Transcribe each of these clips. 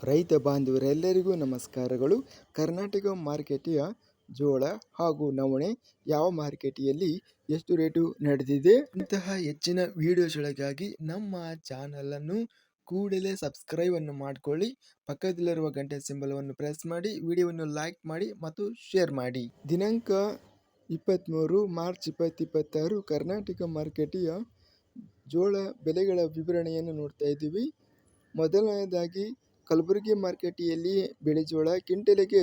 ರೈತ ಬಾಂಧವರೆಲ್ಲರಿಗೂ ನಮಸ್ಕಾರಗಳು. ಕರ್ನಾಟಕ ಮಾರುಕಟ್ಟೆಯ ಜೋಳ ಹಾಗೂ ನವಣೆ ಯಾವ ಮಾರುಕಟ್ಟೆಯಲ್ಲಿ ಎಷ್ಟು ರೇಟು ನಡೆದಿದೆ ಇಂತಹ ಹೆಚ್ಚಿನ ವಿಡಿಯೋಸ್ಗಳಿಗಾಗಿ ನಮ್ಮ ಚಾನಲನ್ನು ಕೂಡಲೇ ಸಬ್ಸ್ಕ್ರೈಬ್ ಅನ್ನು ಮಾಡಿಕೊಳ್ಳಿ. ಪಕ್ಕದಲ್ಲಿರುವ ಗಂಟೆ ಸಿಂಬಲವನ್ನು ಪ್ರೆಸ್ ಮಾಡಿ, ವಿಡಿಯೋವನ್ನು ಲೈಕ್ ಮಾಡಿ ಮತ್ತು ಶೇರ್ ಮಾಡಿ. ದಿನಾಂಕ 23 ಮಾರ್ಚ್ 2026 ಕರ್ನಾಟಕ ಮಾರುಕಟ್ಟೆಯ ಜೋಳ ಬೆಲೆಗಳ ವಿವರಣೆಯನ್ನು ನೋಡ್ತಾ ಇದ್ದೀವಿ. ಮೊದಲನೆಯದಾಗಿ ಕಲಬುರಗಿ ಮಾರುಕಟ್ಟೆಯಲ್ಲಿ ಬಿಳಿಜೋಳ ಕ್ವಿಂಟಲಿಗೆ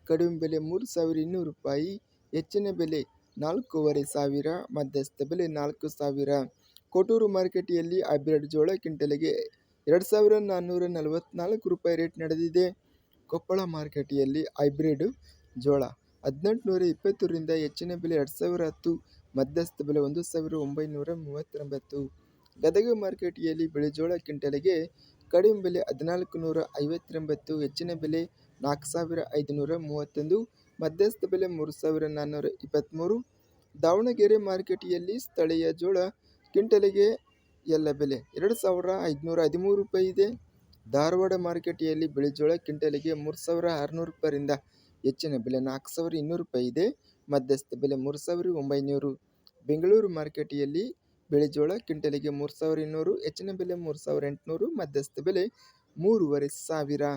ಕಡಿಮೆ ಬೆಲೆ 3,200 ರೂಪಾಯಿ, ಹೆಚ್ಚಿನ ಬೆಲೆ 4,500, ಮಧ್ಯಸ್ಥ ಬೆಲೆ 4,000. ಕೊಟ್ಟೂರು ಮಾರುಕಟ್ಟೆಯಲ್ಲಿ ಹೈಬ್ರಿಡ್ ಜೋಳ ಕ್ವಿಂಟಲಿಗೆ 2,444 ರೂಪಾಯಿ ರೇಟ್ ನಡೆದಿದೆ. ಕೊಪ್ಪಳ ಮಾರುಕಟ್ಟೆಯಲ್ಲಿ ಹೈಬ್ರಿಡ್ ಜೋಳ 1,820ರಿಂದ ಹೆಚ್ಚಿನ ಬೆಲೆ 2,010, ಮಧ್ಯಸ್ಥ ಬೆಲೆ 1,939. ಗದಗ ಮಾರುಕಟ್ಟೆಯಲ್ಲಿ ಬಿಳಿಜೋಳ ಕ್ವಿಂಟಲಿಗೆ ಕಡಿಮೆ ಬೆಲೆ 1,459, ಹೆಚ್ಚಿನ ಬೆಲೆ 4,531, ಮಧ್ಯಸ್ಥ ಬೆಲೆ 3,423. ದಾವಣಗೆರೆ ಮಾರುಕಟ್ಟೆಯಲ್ಲಿ ಸ್ಥಳೀಯ ಜೋಳ ಕ್ವಿಂಟಲಿಗೆ ಎಲ್ಲ ಬೆಲೆ 2,513 ರೂಪಾಯಿ ಇದೆ. ಧಾರವಾಡ ಮಾರುಕಟ್ಟೆಯಲ್ಲಿ ಬಿಳಿಜೋಳ ಕ್ವಿಂಟಲಿಗೆ 3,600 ರೂಪಾಯಿಯಿಂದ ಹೆಚ್ಚಿನ ಬೆಲೆ 4,200 ರೂಪಾಯಿ ಇದೆ, ಮಧ್ಯಸ್ಥ ಬೆಲೆ 3,900. ಬೆಂಗಳೂರು ಮಾರುಕಟ್ಟೆಯಲ್ಲಿ ಬಿಳಿಜೋಳ ಕ್ವಿಂಟಲಿಗೆ 3,200, ಹೆಚ್ಚಿನ ಬೆಲೆ 3,800, ಮಧ್ಯಸ್ಥ ಬೆಲೆ 3,500.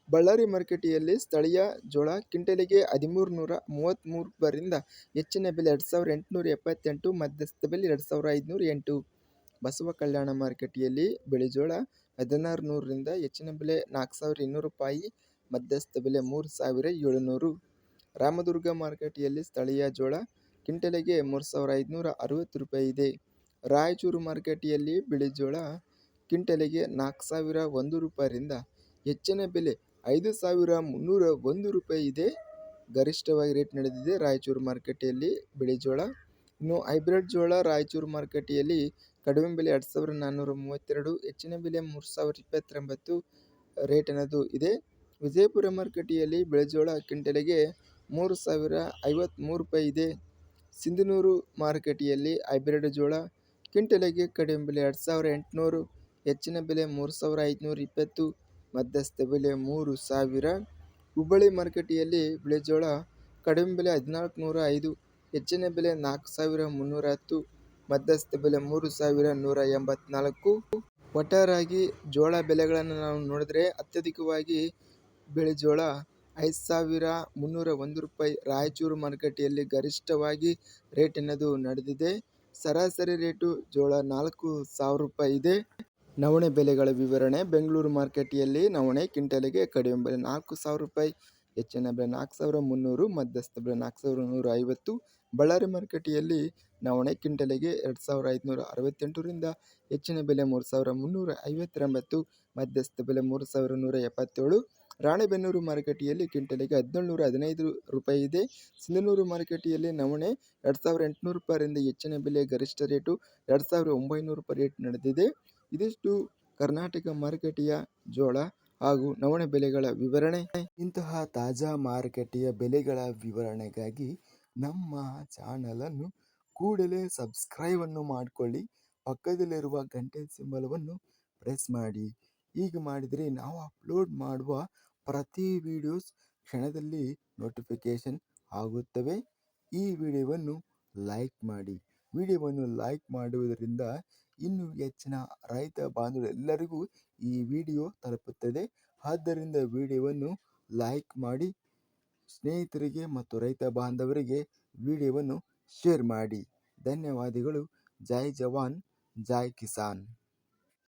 ಬಳ್ಳಾರಿ ಮಾರುಕಟ್ಟೆಯಲ್ಲಿ ಸ್ಥಳೀಯ ಜೋಳ ಕ್ವಿಂಟಲಿಗೆ 1,333 ರೂಪಾಯಿಯಿಂದ ಹೆಚ್ಚಿನ ಬೆಲೆ 2,878, ಮಧ್ಯಸ್ಥ ಬೆಲೆ 2,508. ಬಸವ ಕಲ್ಯಾಣ ಮಾರುಕಟ್ಟೆಯಲ್ಲಿ ಬಿಳಿಜೋಳ 1,600ರಿಂದ ಹೆಚ್ಚಿನ ಬೆಲೆ 4,200 ರೂಪಾಯಿ, ಮಧ್ಯಸ್ಥ ಬೆಲೆ 3,700. ರಾಮದುರ್ಗ ಮಾರುಕಟ್ಟೆಯಲ್ಲಿ ಸ್ಥಳೀಯ ಜೋಳ ಕ್ವಿಂಟಲಿಗೆ 3,560 ರೂಪಾಯಿ ಇದೆ. ರಾಯಚೂರು ಮಾರುಕಟ್ಟೆಯಲ್ಲಿ ಬಿಳಿಜೋಳ ಕ್ವಿಂಟಲಿಗೆ 4,001 ರೂಪಾಯಿರಿಂದ ಹೆಚ್ಚಿನ ಬೆಲೆ 5,301 ರೂಪಾಯಿ ಇದೆ. ಗರಿಷ್ಠವಾಗಿ ರೇಟ್ ನಡೆದಿದೆ ರಾಯಚೂರು ಮಾರುಕಟ್ಟೆಯಲ್ಲಿ ಬಿಳಿಜೋಳ. ಇನ್ನು ಹೈಬ್ರಿಡ್ ಜೋಳ ರಾಯಚೂರು ಮಾರುಕಟ್ಟೆಯಲ್ಲಿ ಕಡಿಮೆ ಬೆಲೆ 2,432, ಹೆಚ್ಚಿನ ಬೆಲೆ 3,029 ರೇಟ್ ಅನ್ನೋದು ಇದೆ. ವಿಜಯಪುರ ಮಾರುಕಟ್ಟೆಯಲ್ಲಿ ಬಿಳಿಜೋಳ ಕ್ವಿಂಟಲಿಗೆ 3,053 ರೂಪಾಯಿ ಇದೆ. ಸಿಂಧನೂರು ಮಾರುಕಟ್ಟೆಯಲ್ಲಿ ಹೈಬ್ರಿಡ್ ಜೋಳ ಕ್ವಿಂಟಲಿಗೆ ಕಡಿಮೆ ಬೆಲೆ 2,800, ಹೆಚ್ಚಿನ ಬೆಲೆ 3,520, ಮಧ್ಯಸ್ಥ ಬೆಲೆ 3,000. ಹುಬ್ಬಳ್ಳಿ ಮಾರುಕಟ್ಟೆಯಲ್ಲಿ ಬಿಳಿಜೋಳ ಕಡಿಮೆ ಬೆಲೆ 1,405, ಹೆಚ್ಚಿನ ಬೆಲೆ 4,310, ಮಧ್ಯಸ್ಥ ಬೆಲೆ 3,184. ಒಟ್ಟಾರೆಯಾಗಿ ಜೋಳ ಬೆಲೆಗಳನ್ನು ನಾವು ನೋಡಿದ್ರೆ ಅತ್ಯಧಿಕವಾಗಿ ಬಿಳಿಜೋಳ 5,301 ರೂಪಾಯಿ ರಾಯಚೂರು ಮಾರುಕಟ್ಟೆಯಲ್ಲಿ ಗರಿಷ್ಠವಾಗಿ ರೇಟ್ ಅನ್ನೋದು ನಡೆದಿದೆ. ಸರಾಸರಿ ರೇಟು ಜೋಳ 4,000 ರೂಪಾಯಿ ಇದೆ. ನವಣೆ ಬೆಲೆಗಳ ವಿವರಣೆ. ಬೆಂಗಳೂರು ಮಾರುಕಟ್ಟೆಯಲ್ಲಿ ನವಣೆ ಕ್ವಿಂಟಲಿಗೆ ಕಡಿಮೆ ಬೆಲೆ 4,000 ರೂಪಾಯಿ, ಹೆಚ್ಚಿನ ಬೆಲೆ 4,300, ಮಧ್ಯಸ್ಥ ಬೆಲೆ 4,150. ಬಳ್ಳಾರಿ ಮಾರುಕಟ್ಟೆಯಲ್ಲಿ ನವಣೆ ಕ್ವಿಂಟಲಿಗೆ 2,568ರಿಂದ ಹೆಚ್ಚಿನ ಬೆಲೆ 3,359, ಮಧ್ಯಸ್ಥ ಬೆಲೆ 3,177. ರಾಣೆಬೆನ್ನೂರು ಮಾರುಕಟ್ಟೆಯಲ್ಲಿ ಕ್ವಿಂಟಲಿಗೆ 1,715 ರೂಪಾಯಿ ಇದೆ. ಸಿಂಧನೂರು ಮಾರುಕಟ್ಟೆಯಲ್ಲಿ ನವಣೆ 2,800 ರೂಪಾಯಿಯಿಂದ ಹೆಚ್ಚಿನ ಬೆಲೆ, ಗರಿಷ್ಠ ರೇಟು 2,900 ರೂಪಾಯಿ ರೇಟ್ ನಡೆದಿದೆ. ಇದಿಷ್ಟು ಕರ್ನಾಟಕ ಮಾರುಕಟ್ಟೆಯ ಜೋಳ ಹಾಗೂ ನವಣೆ ಬೆಲೆಗಳ ವಿವರಣೆ. ಇಂತಹ ತಾಜಾ ಮಾರುಕಟ್ಟೆಯ ಬೆಲೆಗಳ ವಿವರಣೆಗಾಗಿ ನಮ್ಮ ಚಾನಲನ್ನು ಕೂಡಲೇ ಸಬ್ಸ್ಕ್ರೈಬ್ ಅನ್ನು ಮಾಡಿಕೊಳ್ಳಿ. ಪಕ್ಕದಲ್ಲಿರುವ ಗಂಟೆ ಸಿಂಬಲವನ್ನು ಪ್ರೆಸ್ ಮಾಡಿ. ಹೀಗೆ ಮಾಡಿದರೆ ನಾವು ಅಪ್ಲೋಡ್ ಮಾಡುವ ಪ್ರತಿ ವಿಡಿಯೋಸ್ ಕ್ಷಣದಲ್ಲಿ ನೋಟಿಫಿಕೇಶನ್ ಆಗುತ್ತವೆ. ಈ ವಿಡಿಯೋವನ್ನು ಲೈಕ್ ಮಾಡಿ. ವಿಡಿಯೋವನ್ನು ಲೈಕ್ ಮಾಡುವುದರಿಂದ ಇನ್ನೂ ಹೆಚ್ಚಿನ ರೈತ ಬಾಂಧವರೆಲ್ಲರಿಗೂ ಈ ವಿಡಿಯೋ ತಲುಪುತ್ತದೆ. ಆದ್ದರಿಂದ ವಿಡಿಯೋವನ್ನು ಲೈಕ್ ಮಾಡಿ, ಸ್ನೇಹಿತರಿಗೆ ಮತ್ತು ರೈತ ಬಾಂಧವರಿಗೆ ವಿಡಿಯೋವನ್ನು ಶೇರ್ ಮಾಡಿ. ಧನ್ಯವಾದಗಳು. ಜೈ ಜವಾನ್, ಜೈ ಕಿಸಾನ್.